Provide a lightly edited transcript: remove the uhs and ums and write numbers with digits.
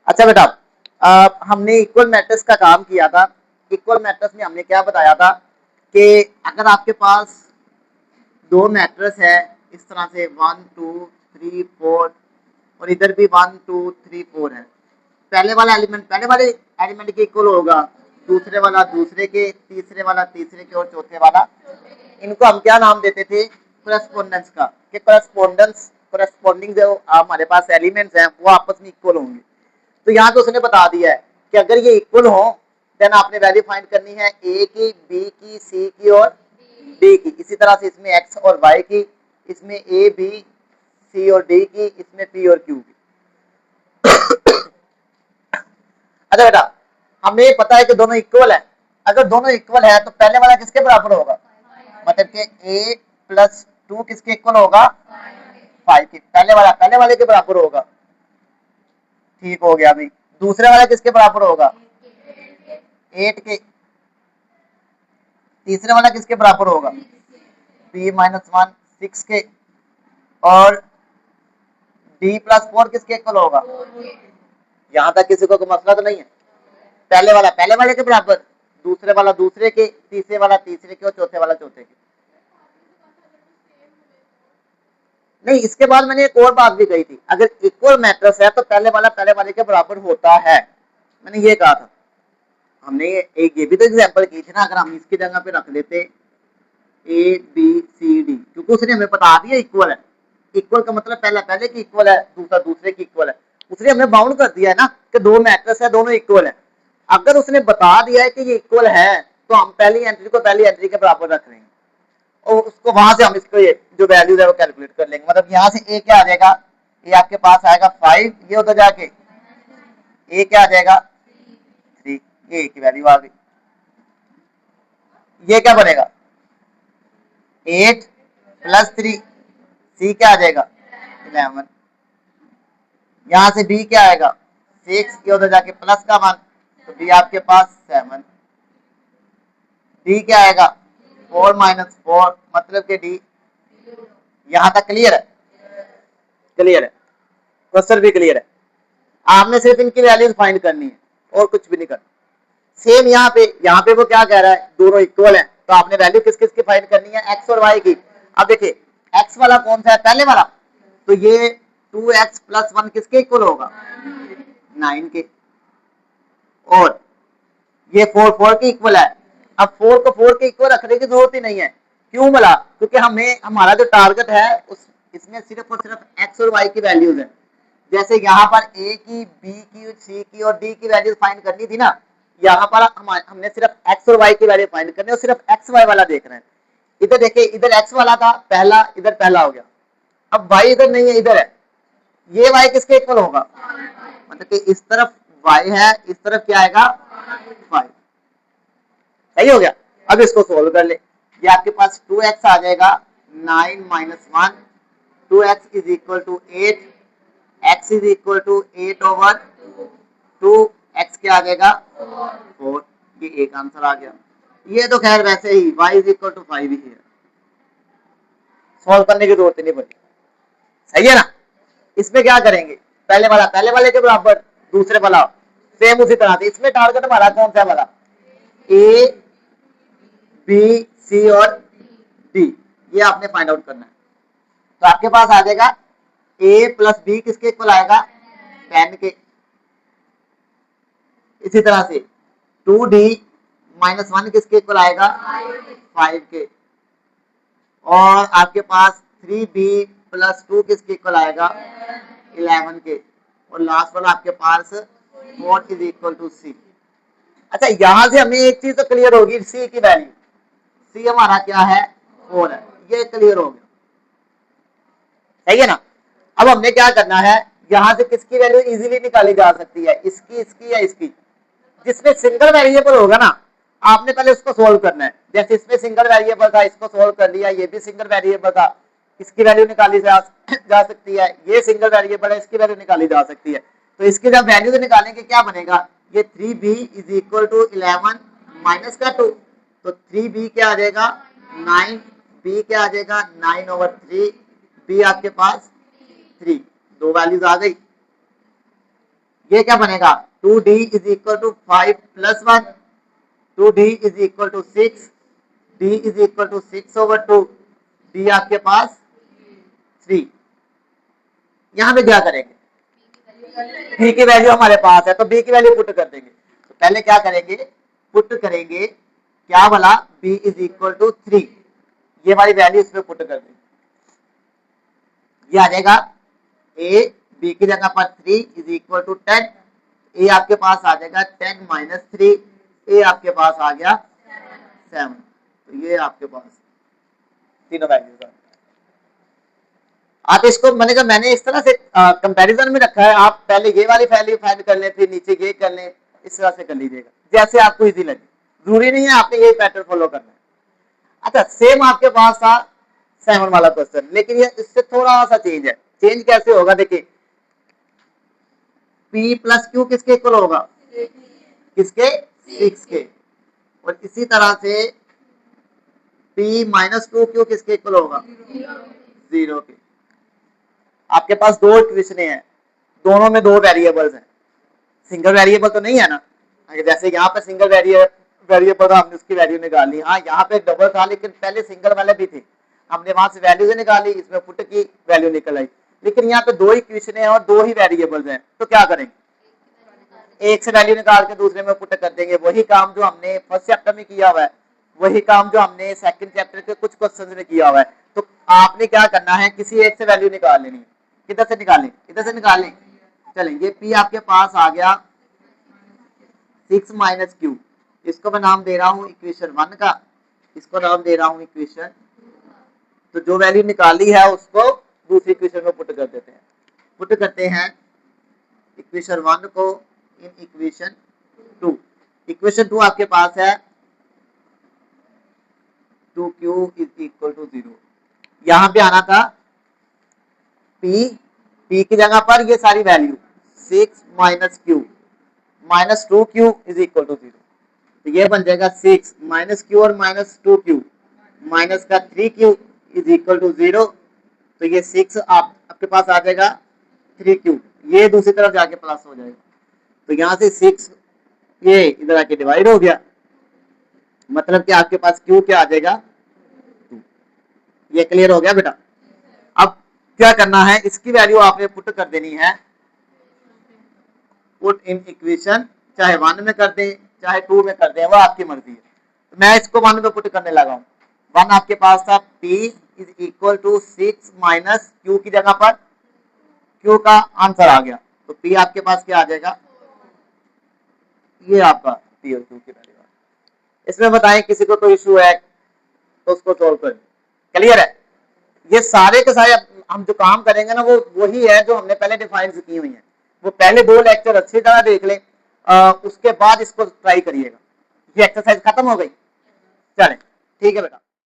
अच्छा बेटा, हमने इक्वल मैट्रिक्स का काम किया था। इक्वल मैट्रिक्स में हमने क्या बताया था कि अगर आपके पास दो मैट्रिक्स है इस तरह से 1 2 3 4 और इधर भी 1 2 3 4 है, पहले वाला एलिमेंट पहले वाले एलिमेंट के इक्वल होगा, दूसरे वाला दूसरे के, तीसरे वाला तीसरे के और चौथे वाला, इनको हम क्या नाम देते थे? करस्पोंडेंस का, कि करस्पोंडेंस करस्पॉन्डिंग जो हमारे पास एलिमेंट्स हैं वो आपस में इक्वल होंगे। तो यहाँ पे उसने बता दिया है कि अगर ये इक्वल हो देन आपने वैल्यू फाइंड करनी है ए की, बी की, सी की और डी की। इसी तरह से इसमें एक्स और वाई की, इसमें ए बी सी और डी की, इसमें पी और क्यू की। अच्छा बेटा, हमें ये पता है कि दोनों इक्वल है। अगर दोनों इक्वल है तो पहले वाला किसके बराबर होगा? मतलब कि a प्लस 2 किसके इक्वल होगा? 5 के। पहले वाले के बराबर होगा। ठीक हो गया भाई। दूसरे वाला किसके बराबर होगा? 8 के। तीसरे वाला किसके बराबर होगा? b माइनस 1 6 के। और d प्लस 4 किसके इक्वल होगा? यहाँ तक किसी को कोई मसला तो नहीं है? पहले वाला पहले वाले के बराबर, दूसरे वाला दूसरे के, तीसरे वाला तीसरे के और चौथे वाला चौथे के। नहीं, इसके बाद मैंने एक और बात भी कही थी, अगर इक्वल मैट्रिक्स है तो पहले वाला पहले वाले के बराबर होता है, मैंने ये कहा था। हमने एक ये भी तो एग्जांपल की थी ना, अगर हम इसकी जगह पे रख लेते ए बी सी डी, क्योंकि उसने हमें बता दिया इक्वल है। इक्वल का मतलब पहला पहले की इक्वल है, दूसरा दूसरे की इक्वल है। उसने हमें बाउंड कर दिया है ना कि दो मैट्रिक्स है, दोनों इक्वल है। अगर उसने बता दिया है कि ये इक्वल है तो हम पहली एंट्री को पहली एंट्री के बराबर रख लेंगे और उसको वहां से हम इसको ये जो वैल्यूज है वो कैलकुलेट कर लेंगे। मतलब यहाँ से ए क्या आ जाएगा? ए आपके पास आएगा 5, ये उधर जाके ए क्या आ जाएगा? 3, ये की वैल्यू आ गई। ये क्या बनेगा? 8 प्लस 3, सी क्या आ जाएगा? 11। यहाँ से बी क्या आएगा? 6, ये उधर जाके प्लस का 1, तो बी आपके पास 7। डी क्या आएगा? 4 माइनस 4, मतलब कि डी। यहाँ तक क्लियर है? क्लियर है, क्वेश्चन भी क्लियर है। आपने सिर्फ इनकी वैल्यूज फाइंड करनी है और कुछ भी नहीं करना। सेम यहाँ पे वो क्या कह रहा है? दोनों इक्वल हैं, तो आपने वैल्यू किस किस की फाइंड करनी है? एक्स और वाई की। अब देखिए एक्स वाला कौन सा है? पहले वाला, तो ये 2x प्लस 1 किसके इक्वल होगा? 9 के। और ये 4 4 के इक्वल है। अब 4 को 4 के इक्वल रखने की जरूरत ही नहीं है। क्यों बोला? क्योंकि हमें हमारा जो टारगेट है उस इसमें सिर्फ और सिर्फ एक्स और वाई की वैल्यूज है। जैसे यहाँ पर ए की, बी की, सी की और डी की वैल्यूज फाइंड करनी थी ना, यहाँ पर हमने सिर्फ एक्स और वाई की वैल्यू फाइंड करनी है और सिर्फ एक्स वाई वाला देख रहे हैं। इधर देखिए, इधर एक्स वाला था पहला, इधर पहला हो गया। अब वाई इधर नहीं है, इधर है। ये वाई किसके इक्वल होगा? मतलब कि इस तरफ वाई है, इस तरफ क्या आएगा? वाई। सही हो गया। अब इसको सोल्व कर ले। ये आपके पास 2x आ जाएगा 9 minus 1, 2x is equal to 8, x is equal to 8 over 2, x क्या आ जाएगा? 4। ये एक आंसर आ गया। ये तो खैर वैसे ही y इज इक्वल टू 5 ही है, सॉल्व करने की जरूरत नहीं पड़ी। सही है ना? इसमें क्या करेंगे? पहले वाले के बराबर, दूसरे वाला सेम उसी तरह से। इसमें टारगेट हमारा कौन सा वाला? ए बी सी और डी, ये आपने फाइंड आउट करना है। तो आपके पास आ जाएगा ए प्लस बी किसके इक्वल आएगा? 10 के। इसी तरह से 2d माइनस 1 किसके इक्वल आएगा? 5 के। और आपके पास 3b प्लस 2 किसके इक्वल आएगा? 11 के। और लास्ट वाला आपके पास 4 इज इक्वल टू सी। अच्छा, यहां से हमें एक चीज तो क्लियर होगी, सी की वैल्यू। सी हमारा क्या है? 4 है। ये क्लियर हो गया। सही है ना? अब हमने क्या करना है, यहां से किसकी वैल्यू इजीली निकाली जा सकती है? इसकी, इसकी या इसकी? जिसमें सिंगल वेरिएबल होगा ना, आपने पहले उसको सोल्व करना है। जैसे इसमें सिंगल वेरिएबल था, इसको सोल्व कर लिया। ये भी सिंगल वेरिएबल था, इसकी वैल्यू निकाली जा सकती है। ये सिंगल वेरिएबल है, इसकी वैल्यू निकाली जा सकती है। तो इसकी जब वैल्यू निकालेंगे क्या बनेगा? ये 3b is equal to 11 minus का 2, तो 3b क्या आ जाएगा? 9, b क्या आ जाएगा? 9 ओवर 3, b आपके पास 3। दो वैल्यूज आ गई। ये क्या बनेगा 2d is equal to 5 plus 1, 2d is equal to 6, d is equal to 6/2, d आपके पास 3। यहां पे क्या करेंगे, b की वैल्यू हमारे पास है तो b की वैल्यू पुट कर देंगे। तो पहले क्या करेंगे, पुट करेंगे क्या वाला b इज इक्वल टू 3, ये हमारी वैल्यू इसमें पुट कर देंगे। ये आ जाएगा a b की जगह पर 3 इज इक्वल टू 10, a आपके पास आ जाएगा 10 माइनस 3, a आपके पास आ गया 7। तो ये आपके पास तीनों वैल्यूज। आप इसको मैंने इस तरह से कंपैरिजन में रखा है, आप पहले ये वाली वैल्यू फाइंड कर लें, फिर नीचे ये कर लें, इस तरह से कर लीजिएगा जैसे आपको इजी लगे, जरूरी नहीं है आपने ये पैटर्न फॉलो करना है। अच्छा सेम आपके पास था 7 वाला क्वेश्चन, लेकिन ये इससे थोड़ा सा चेंज है। चेंज कैसे होगा, देखिए p प्लस क्यू किसके इक्वल होगा, किसके 6 के, और इसी तरह से p माइनस 2q किसके इक्वल होगा 0 के। आपके पास दो इक्वेशन हैं, दोनों में दो वेरिएबल्स हैं, सिंगल वेरिएबल तो नहीं है ना, जैसे यहाँ पे सिंगल वेरिएबल था हमने उसकी वैल्यू निकाली, हाँ यहाँ पे डबल था लेकिन पहले सिंगल वाले भी थे, हमने वहां से वैल्यू निकाली, इसमें पुट की वैल्यू निकल आई। लेकिन यहाँ पे दो इक्वेशन है और दो ही वेरिएबल्स हैं, तो क्या करेंगे, एक से वैल्यू निकाल के दूसरे में पुट कर देंगे। वही काम जो हमने फर्स्ट चैप्टर में किया हुआ है, वही काम जो हमने सेकंड चैप्टर के कुछ क्वेश्चन में किया हुआ है। तो आपने क्या करना है, किसी एक से वैल्यू निकाल लेनी है। किधर से निकालें, इधर से निकालें, चलें। ये p आपके पास आ गया 6 माइनस क्यू, इसको मैं नाम दे रहा हूँ इक्वेशन 1 का, इसको नाम दे रहा हूँ इक्वेशन। तो जो वैल्यू निकाली है उसको दूसरी इक्वेशन में पुट कर देते हैं। पुट करते हैं इक्वेशन 1 को इन इक्वेशन 2। इक्वेशन 2 आपके पास है 2q इज इक्वल टू 0। यहां पे आना था p की जगह पर ये सारी value 6 minus q minus 2q is equal to 0। तो ये बन जाएगा 6 माइनस क्यू और माइनस 2q माइनस का 3q इज इक्वल टू 0। तो ये 6 आपके पास आ जाएगा 3q, ये दूसरी तरफ जाके प्लस हो जाएगा। तो यहाँ से 6 ये इधर आके डिवाइड हो गया, मतलब कि आपके पास q क्या आ जाएगा 2। ये क्लियर हो गया बेटा। अब क्या करना है, इसकी वैल्यू आपने पुट कर देनी है, पुट इन इक्वेशन, चाहे 1 में कर दें चाहे 2 में कर दें, वो आपकी मर्जी है। तो मैं इसको 1 में पुट करने लगा हूं। 1 आपके पास था p is equal to 6 minus q की जगह पर q का आंसर आ गया। तो p आपके पास क्या आ जाएगा, ये आपका p और q की वैल्यू। इसमें बताएं किसी को कोई इशू है तो उसको सॉल्व करें। क्लियर है, ये सारे के सारे हम जो काम करेंगे ना वो वही है जो हमने पहले डिफाइन की हुई है। वो पहले 2 लेक्चर अच्छी तरह देख लें, उसके बाद इसको ट्राई करिएगा। ये एक्सरसाइज खत्म हो गई, चलें ठीक है बेटा।